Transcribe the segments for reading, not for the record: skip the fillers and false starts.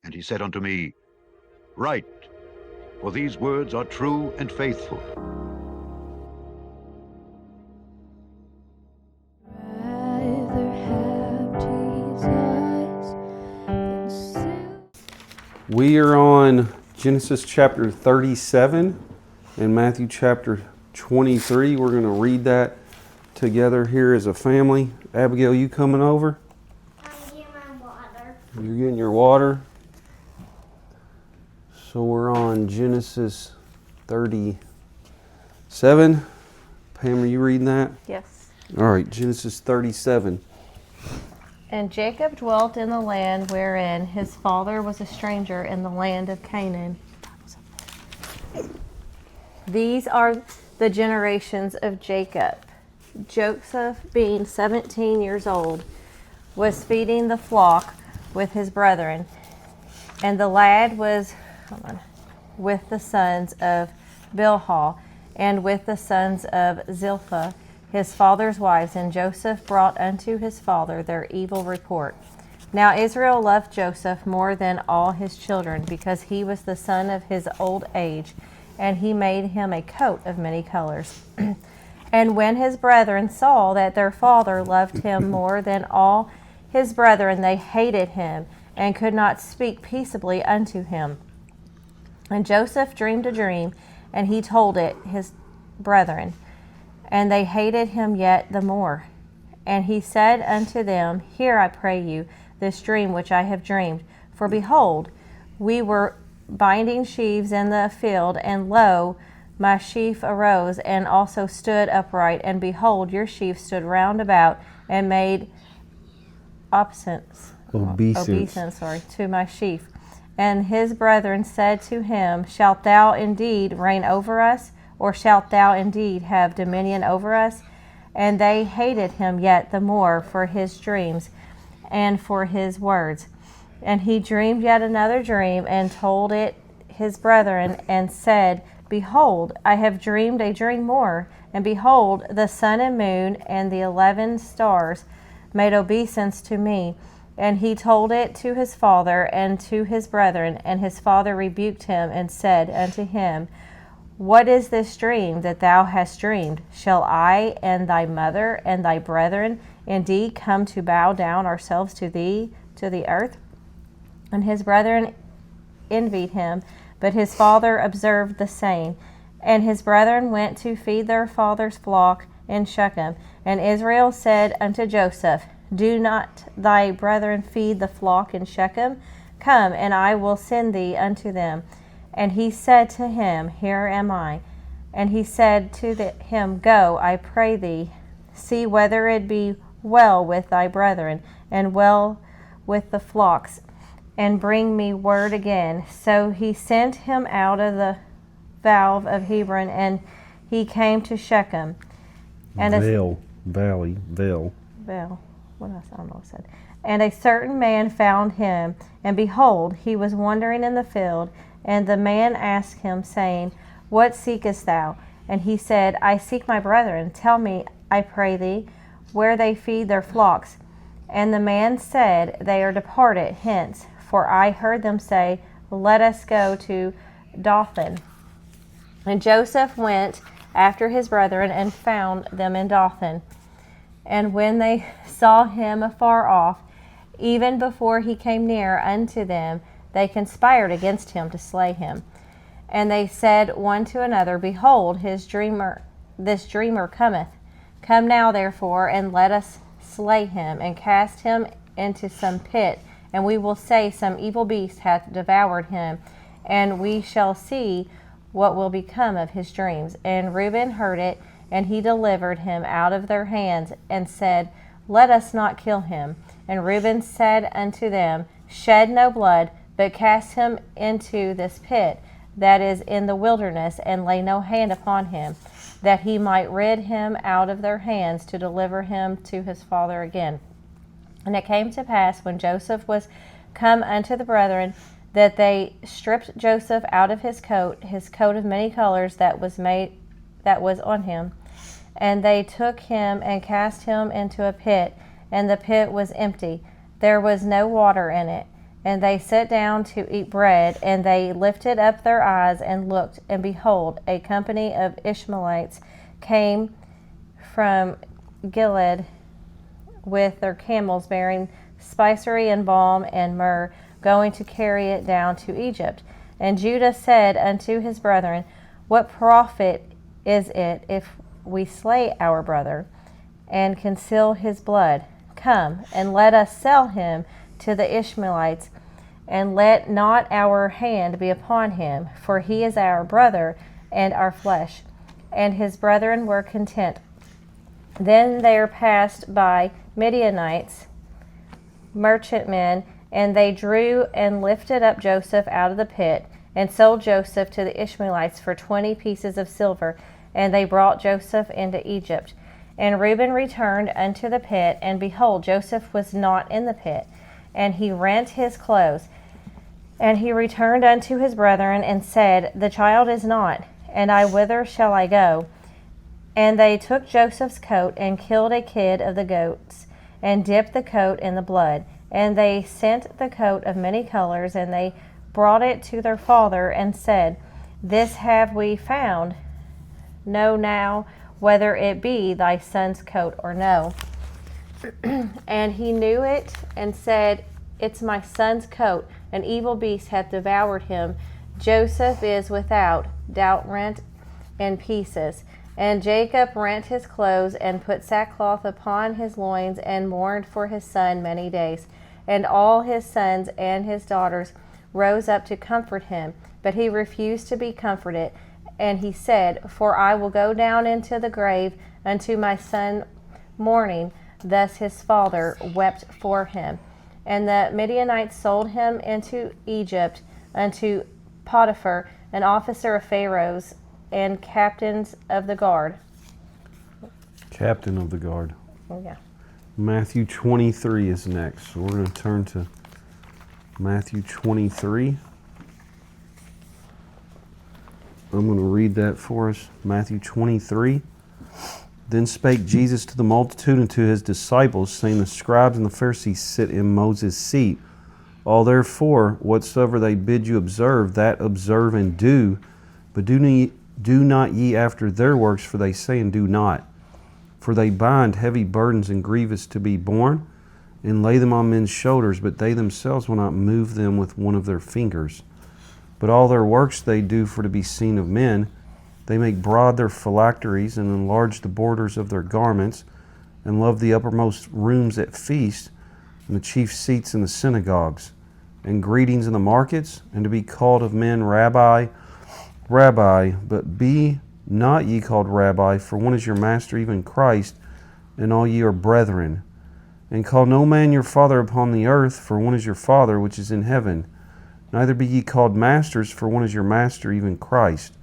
And he said unto me, Write, for these words are true and faithful. We are on Genesis chapter 37 and Matthew chapter 23. We're going to read that together here as a family. Abigail, you coming over? I'm getting my water. You're getting your water. So we're on Genesis 37. Pam, are you reading that? Yes. All right, Genesis 37. And Jacob dwelt in the land wherein his father was a stranger in the land of Canaan. These are the generations of Jacob. Joseph, being 17 years old, was feeding the flock with his brethren, and the lad was with the sons of Bilhah and with the sons of Zilpah, his father's wives, and Joseph brought unto his father their evil report. Now Israel loved Joseph more than all his children, because he was the son of his old age, and he made him a coat of many colors. And when his brethren saw that their father loved him more than all his brethren, they hated him, and could not speak peaceably unto him. And Joseph dreamed a dream, and he told it his brethren, and they hated him yet the more. And he said unto them, Hear, I pray you, this dream which I have dreamed. For behold, we were binding sheaves in the field, and lo, my sheaf arose, and also stood upright, and behold, your sheaf stood round about, and made obeisance to my sheaf. And his brethren said to him, Shalt thou indeed reign over us? Or shalt thou indeed have dominion over us? And they hated him yet the more for his dreams and for his words. And he dreamed yet another dream, and told it his brethren, and said, Behold, I have dreamed a dream more. And behold, the sun and moon and the 11 stars made obeisance to me. And he told it to his father and to his brethren. And his father rebuked him, and said unto him, What is this dream that thou hast dreamed? Shall I and thy mother and thy brethren indeed come to bow down ourselves to thee, to the earth? And his brethren envied him, but his father observed the same. And his brethren went to feed their father's flock in Shechem. And Israel said unto Joseph, Do not thy brethren feed the flock in Shechem? Come, and I will send thee unto them. And he said to him, Here am I. And he said to him, Go, I pray thee, see whether it be well with thy brethren, and well with the flocks, and bring me word again. So he sent him out of the valley of Hebron, and he came to Shechem. And Valley. What else? I don't know what I said. And a certain man found him, and behold, he was wandering in the field. And the man asked him, saying, What seekest thou? And he said, I seek my brethren. Tell me, I pray thee, where they feed their flocks. And the man said, They are departed hence, for I heard them say, Let us go to Dothan. And Joseph went after his brethren, and found them in Dothan. And when they saw him afar off, even before he came near unto them, they conspired against him to slay him. And they said one to another, Behold, this dreamer cometh. Come now, therefore, and let us slay him, and cast him into some pit, and we will say some evil beast hath devoured him, and we shall see what will become of his dreams. And Reuben heard it, and he delivered him out of their hands, and said, Let us not kill him. And Reuben said unto them, Shed no blood, but cast him into this pit that is in the wilderness, and lay no hand upon him, that he might rid him out of their hands, to deliver him to his father again. And it came to pass, when Joseph was come unto the brethren, that they stripped Joseph out of his coat of many colors that was on him, and they took him and cast him into a pit, and the pit was empty, there was no water in it. And they sat down to eat bread, and they lifted up their eyes and looked, and behold, a company of Ishmaelites came from Gilead with their camels bearing spicery and balm and myrrh, going to carry it down to Egypt. And Judah said unto his brethren, What profit is it if we slay our brother and conceal his blood? Come, and let us sell him to the Ishmaelites, and let not our hand be upon him, for he is our brother and our flesh. And his brethren were content. Then there passed by Midianites, merchantmen, and they drew and lifted up Joseph out of the pit, and sold Joseph to the Ishmaelites for 20 pieces of silver, and they brought Joseph into Egypt. And Reuben returned unto the pit, and behold, Joseph was not in the pit. And he rent his clothes. And he returned unto his brethren, and said, The child is not, and whither shall I go? And they took Joseph's coat, and killed a kid of the goats, and dipped the coat in the blood. And they sent the coat of many colors, and they brought it to their father, and said, This have we found. Know now whether it be thy son's coat or no. And he knew it, and said, It's my son's coat. An evil beast hath devoured him. Joseph is without doubt rent in pieces. And Jacob rent his clothes, and put sackcloth upon his loins, and mourned for his son many days. And all his sons and his daughters rose up to comfort him, but he refused to be comforted. And he said, For I will go down into the grave unto my son mourning. Thus his father wept for him. And the Midianites sold him into Egypt unto Potiphar, an officer of Pharaoh's, and captains of the guard. Captain of the guard. Oh, yeah. Matthew 23 is next. So we're going to turn to Matthew 23. I'm going to read that for us. Matthew 23. Then spake Jesus to the multitude and to his disciples, saying, The scribes and the Pharisees sit in Moses' seat. All therefore, whatsoever they bid you observe, that observe and do. But do not ye after their works, for they say and do not. For they bind heavy burdens and grievous to be borne, and lay them on men's shoulders, but they themselves will not move them with one of their fingers. But all their works they do for to be seen of men. They make broad their phylacteries, and enlarge the borders of their garments, and love the uppermost rooms at feasts, and the chief seats in the synagogues, and greetings in the markets, and to be called of men, Rabbi, Rabbi. But be not ye called Rabbi, for one is your master, even Christ, and all ye are brethren. And call no man your father upon the earth, for one is your Father which is in heaven. Neither be ye called masters, for one is your master, even Christ.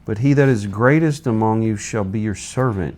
But he that is greatest among you shall be your servant.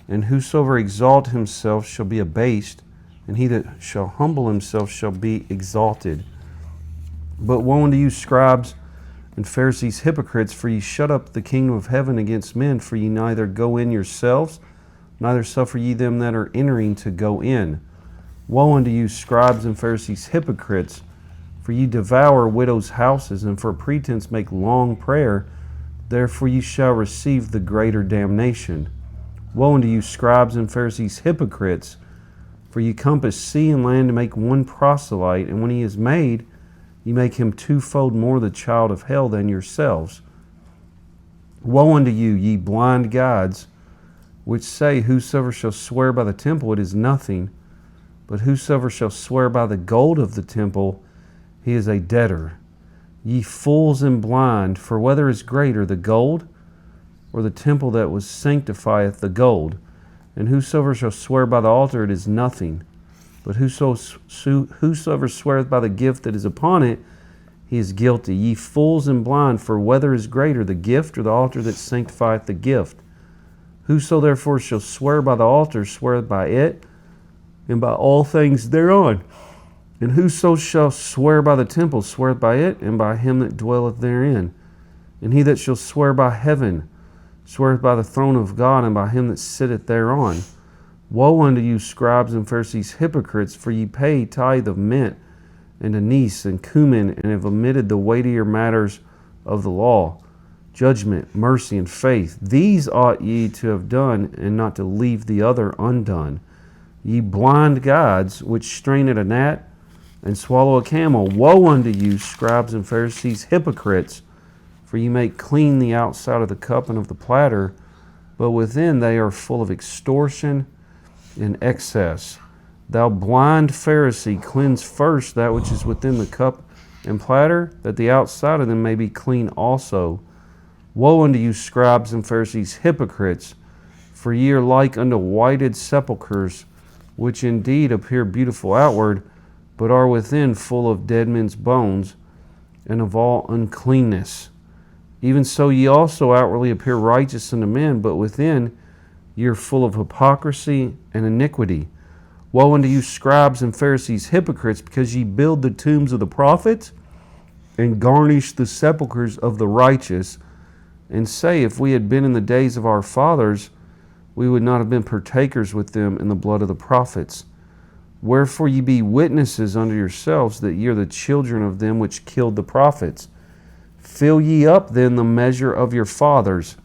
And whosoever exalt himself shall be abased, and he that shall humble himself shall be exalted. But woe unto you, scribes and Pharisees, hypocrites, for ye shut up the kingdom of heaven against men, for ye neither go in yourselves, neither suffer ye them that are entering to go in. Woe unto you, scribes and Pharisees, hypocrites, for ye devour widows' houses, and for pretense make long prayer. Therefore ye shall receive the greater damnation. Woe unto you, scribes and Pharisees, hypocrites, for ye compass sea and land to make one proselyte, and when he is made, ye make him twofold more the child of hell than yourselves. Woe unto you, ye blind guides, which say, Whosoever shall swear by the temple, it is nothing, but whosoever shall swear by the gold of the temple, he is a debtor. Ye fools and blind, for whether is greater, the gold, or the temple that was sanctifieth the gold? And whosoever shall swear by the altar, it is nothing, but whosoever sweareth by the gift that is upon it, he is guilty. Ye fools and blind, for whether is greater, the gift or the altar that sanctifieth the gift? Whoso therefore shall swear by the altar, sweareth by it, and by all things thereon. And whoso shall swear by the temple, sweareth by it, and by him that dwelleth therein. And he that shall swear by heaven, sweareth by the throne of God, and by him that sitteth thereon. Woe unto you, scribes and Pharisees, hypocrites, for ye pay tithe of mint and anise and cumin, and have omitted the weightier matters of the law, judgment, mercy, and faith. These ought ye to have done, and not to leave the other undone. Ye blind guides, which strain at a gnat and swallow a camel, woe unto you, scribes and Pharisees, hypocrites! For ye make clean the outside of the cup and of the platter, but within they are full of extortion and excess. Thou blind Pharisee, cleanse first that which is within the cup and platter, that the outside of them may be clean also. Woe unto you, scribes and Pharisees, hypocrites! For ye are like unto whited sepulchres, which indeed appear beautiful outward, but are within full of dead men's bones, and of all uncleanness. Even so ye also outwardly appear righteous unto men, but within ye are full of hypocrisy and iniquity. Woe unto you, scribes and Pharisees, hypocrites, because ye build the tombs of the prophets, and garnish the sepulchres of the righteous, and say, if we had been in the days of our fathers, we would not have been partakers with them in the blood of the prophets. Wherefore ye be witnesses unto yourselves that ye are the children of them which killed the prophets. Fill ye up then the measure of your fathers.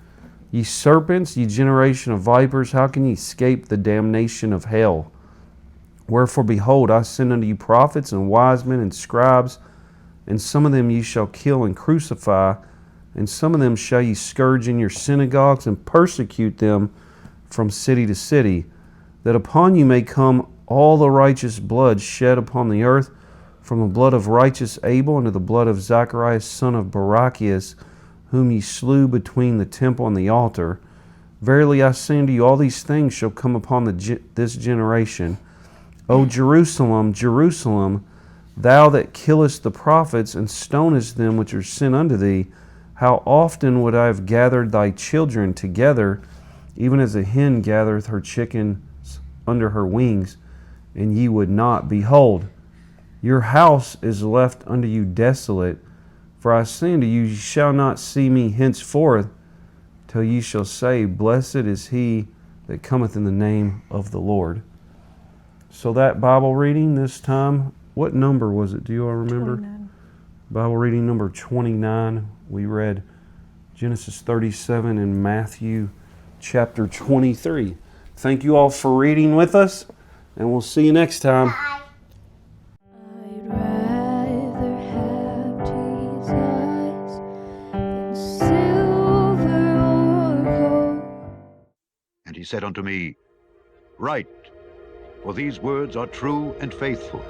Ye serpents, ye generation of vipers, how can ye escape the damnation of hell? Wherefore, behold, I send unto you prophets and wise men and scribes, and some of them ye shall kill and crucify, and some of them shall ye scourge in your synagogues and persecute them from city to city, that upon you may come all the righteous blood shed upon the earth, from the blood of righteous Abel unto the blood of Zacharias son of Barachias, whom ye slew between the temple and the altar. Verily I say unto you, all these things shall come upon this generation. O Jerusalem, Jerusalem, thou that killest the prophets and stonest them which are sent unto thee, how often would I have gathered thy children together, even as a hen gathereth her chickens under her wings, and ye would not. Behold, your house is left unto you desolate. For I say unto you, ye shall not see me henceforth, till ye shall say, blessed is he that cometh in the name of the Lord. So that Bible reading this time, what number was it? Do you all remember? 29. Bible reading number 29. We read Genesis 37 and Matthew chapter 23. Thank you all for reading with us, and we'll see you next time. Bye. I'd rather have Jesus than silver or gold. And he said unto me, Write, for these words are true and faithful.